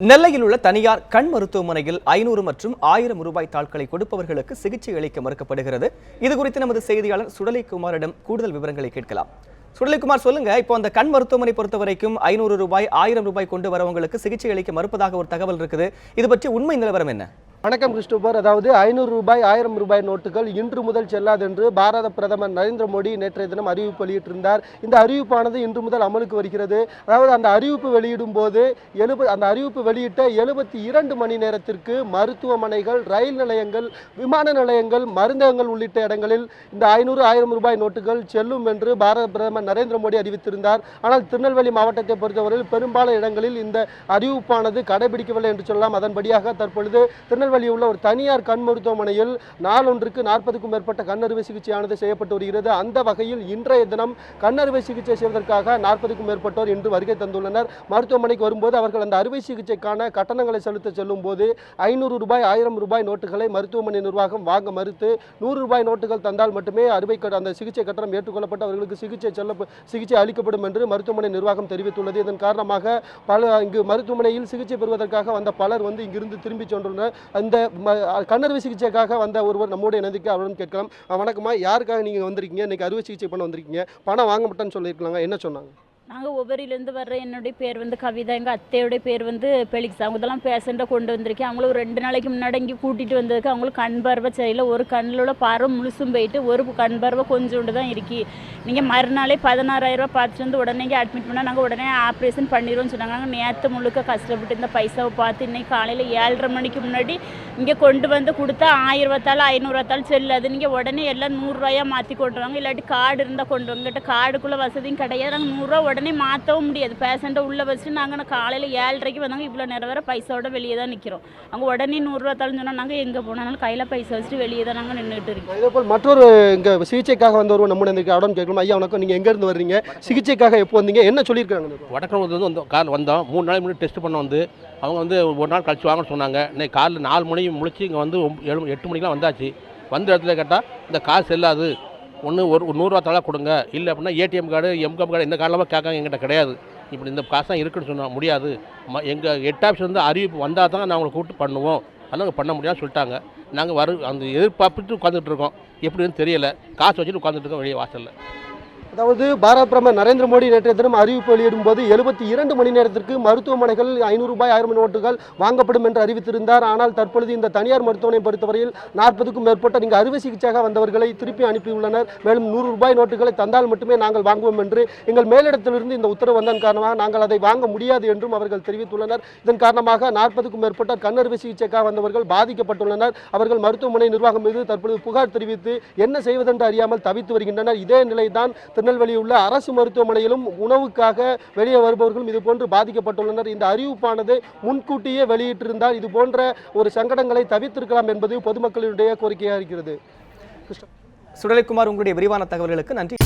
நெல்லையில் உள்ள தனியார் கண் மருத்துவமனையில் 500 மற்றும் 1000 ரூபாய் தாள்களை கொடுப்பவர்களுக்கு சிகிச்சை அளிக்க மறுக்கப்படுகிறது. இது குறித்து நமது செய்தியாளர் சுடலைக்குமாரிடம் கூடுதல் விவரங்களை கேட்கலாம். சுடலைக்குமார், சொல்லுங்க, இப்போ அந்த கண் மருத்துவமனை பொறுத்த வரைக்கும் 500 ரூபாய் 1000 ரூபாய் கொண்டு வரவங்களுக்கு சிகிச்சை அளிக்க மறுப்பதாக ஒரு தகவல் இருக்குது. இது பற்றி உண்மை நிலவரம் என்ன? வணக்கம் கிறிஸ்டோபர். அதாவது 500 ரூபாய் 1000 ரூபாய் நோட்டுகள் இன்று முதல் செல்லாது என்று பாரத பிரதமர் நரேந்திர மோடி நேற்றைய தினம் அறிவிப்பு வெளியிட்டிருந்தார். இந்த அறிவிப்பானது இன்று முதல் அமலுக்கு வருகிறது. அதாவது அந்த அறிவிப்பு வெளியிடும் போது அந்த அறிவிப்பு வெளியிட்ட 72 மணி நேரத்திற்கு மருத்துவமனைகள், ரயில் நிலையங்கள், விமான நிலையங்கள், மருந்தகங்கள் உள்ளிட்ட இடங்களில் இந்த 500 1000 ரூபாய் நோட்டுகள் செல்லும் என்று பாரத பிரதமர் நரேந்திர மோடி அறிவித்திருந்தார். ஆனால் திருநெல்வேலி மாவட்டத்தை பொறுத்தவரையில் பெரும்பாலான இடங்களில் இந்த அறிவிப்பானது கடைபிடிக்கவில்லை என்று சொல்லலாம். அதன்படியாக தற்பொழுது திருநெல்வேலியில் உள்ள ஒரு தனியார் கண் மருத்துவமனையில் நாளொன்றுக்கு 40க்கும் மேற்பட்ட கண் அறுவை சிகிச்சையானது செய்யப்பட்டு வருகிறது. அந்த வகையில் இன்றைய தினம் கண் அறுவை சிகிச்சை செய்வதற்காக 40க்கும் மேற்பட்டோர் இன்று வருகை தந்துள்ளனர். மருத்துவமனைக்கு வரும்போது அவர்கள் அந்த அறுவை சிகிச்சைக்கான கட்டணங்களை செலுத்த செல்லும் போது 500 ரூபாய் 1000 ரூபாய் நோட்டுகளை மருத்துவமனை நிர்வாகம் வாங்க மறுத்து 100 ரூபாய் நோட்டுகள் தந்தால் மட்டுமே அந்த சிகிச்சை கட்டணம் ஏற்றுக்கொள்ளப்பட்டு அவர்களுக்கு சிகிச்சை அளிக்கப்படும் என்று மருத்துவமனை நிர்வாகம் தெரிவித்துள்ளது. இதன் காரணமாக இங்கு மருத்துவமனையில் சிகிச்சை பெறுவதற்காக வந்த பலர் இங்கிருந்து திரும்பி சென்றுள்ளனர். அந்த கண்ணறுவை சிகிச்சைக்காக வந்த ஒருவர் நம்முடைய நதிக்கு அவரும் கேட்கலாம். வணக்கம்மா, யாருக்காக நீங்கள் வந்திருக்கீங்க? இன்னைக்கு அறுவை சிகிச்சை பண்ண வந்திருக்கீங்க, பணம் வாங்க மாட்டேன்னு சொல்லியிருக்கலாங்க, என்ன சொன்னாங்க? நாங்கள் ஒவ்வொருலேருந்து வர்ற என்னுடைய பேர் கவிதா, எங்கள் அத்தையோடைய பேர் பெலிக்ஸ். அவங்க இதெல்லாம் பேஷண்ட்டை கொண்டு வந்திருக்கேன். அவங்களும் 2 நாளைக்கு முன்னாடி இங்கே கூட்டிகிட்டு வந்ததுக்கு அவங்களுக்கு கண் பார்வை சரியில்லை. ஒரு கண்ணில் உள்ள பார்வை முழுசும் போயிட்டு ஒரு கண் பார்வை கொஞ்சோண்டு தான் இருக்கி. நீங்கள் மறுநாளே 16,000 ரூபா பார்த்துட்டு வந்து உடனே இங்கே அட்மிட் பண்ணால் நாங்கள் உடனே ஆப்ரேஷன் பண்ணிடுவோம்னு சொன்னாங்க. நாங்கள் நேற்று முழுக்க கஷ்டப்பட்டு இந்த பைசாவை பார்த்து இன்றைக்கி காலையில் 7:30 மணிக்கு முன்னாடி இங்கே கொண்டு வந்து கொடுத்தா 1000 ரூபாத்தாலும் 500 ரூபாத்தாலும் செல்லாது. நீங்கள் உடனே எல்லாம் 100 ரூபாயா மாற்றி கொண்டு வாங்க, இல்லாட்டி கார்டு இருந்தால் கொண்டு வாங்க. கிட்ட கார்டுக்குள்ளே வசதியும் கிடையாது. நாங்கள் 100 ரூபா உடனே மாற்றவும் முடியாது. பேஷண்ட்டை உள்ளே வச்சுட்டு நாங்கள் காலையில் 7:30க்கு வந்தாங்க. இவ்வளோ நேரம் வர பைசாவோட வெளியே தான் நிற்கிறோம். அங்கே உடனே 100 ரூபா தாலும் சொன்னால் நாங்கள் எங்கே போனாலும் கையில் பைசா வச்சுட்டு வெளியே தான் நாங்கள் நின்றுட்டு இருக்கோம். இதேபோல் மற்றொரு இங்கே சிகிச்சைக்காக வந்தவர் நம்முடைய அடம் கேட்கணும். ஐயா வணக்கம், நீங்கள் எங்கேருந்து வர்றீங்க? சிகிச்சைக்காக எப்போ வந்தீங்க? என்ன சொல்லியிருக்காங்க? வடக்கம் வந்து கார் வந்தோம். 3 நாளைக்கு முன்னாடி டெஸ்ட் பண்ண வந்து அவங்க ஒரு நாள் கழிச்சு வாங்கன்னு சொன்னாங்க. இன்னைக்கு காலையில் 4 மணி முழிச்சு இங்கே 8 மணிக்கெலாம் வந்தாச்சு. வந்த இடத்துல கேட்டால் இந்த காசு செல்லாது, ஒன்று ஒரு 100 ரூபா தலை கொடுங்க, இல்லை அப்படின்னா ஏடிஎம் கார்டு எம்காம் கார்டு இந்த காரணமாக கேட்காங்க. எங்கிட்ட கிடையாது. இப்படி இந்த காசு தான் இருக்குன்னு சொன்னால் முடியாது. எங்கள் 8 ஆஃபீஸ் அறிவிப்பு வந்தால் தான் நாங்கள் கூப்பிட்டு பண்ணுவோம், அதனால் பண்ண முடியாதுன்னு சொல்லிட்டாங்க. நாங்கள் அந்த எதிர்பார்த்துட்டு உட்காந்துட்டு இருக்கோம். எப்படின்னு தெரியலை. காசு வச்சுட்டு உட்காந்துட்டு இருக்கோம் வெளியே வாசலில். அதாவது பாரத பிரதமர் நரேந்திர மோடி நேற்றைய தினம் அறிவிப்பு வெளியிடும் போது 72 மணி நேரத்திற்கு மருத்துவமனைகள் 500 ரூபாய் 1000 நோட்டுகள் வாங்கப்படும் என்று அறிவித்திருந்தார். ஆனால் தற்பொழுது இந்த தனியார் மருத்துவமனை பொறுத்தவரையில் 40க்கும் மேற்பட்ட நீங்கள் அறுவை சிகிச்சையாக வந்தவர்களை திருப்பி அனுப்பியுள்ளனர். மேலும் 100 ரூபாய் நோட்டுகளை தந்தால் மட்டுமே நாங்கள் வாங்குவோம் என்று எங்கள் மேலிடத்திலிருந்து இந்த உத்தரவு வந்ததன் காரணமாக நாங்கள் அதை வாங்க முடியாது என்றும் அவர்கள் தெரிவித்துள்ளனர். இதன் காரணமாக 40க்கும் மேற்பட்ட கண் அறுவை சிகிச்சைக்காக வந்தவர்கள் பாதிக்கப்பட்டுள்ளனர். அவர்கள் மருத்துவமனை நிர்வாகம் மீது தற்பொழுது புகார் தெரிவித்து என்ன செய்வதென்று அறியாமல் தவித்து வருகின்றனர். இதே நிலைதான் திருநெல்வேலியில் உள்ள அரசு மருத்துவமனையிலும் உணவுக்காக வெளியே வருபவர்களும் இதுபோன்று பாதிக்கப்பட்டுள்ளனர். இந்த அறிவிப்பானது முன்கூட்டியே வெளியிட்டிருந்தால் இது போன்ற ஒரு சங்கடங்களை தவிர்த்திருக்கலாம் என்பது பொதுமக்களுடைய கோரிக்கையாக இருக்கிறது. சுடலைக்குமார், உங்களுடைய விரிவான தகவல்களுக்கு நன்றி.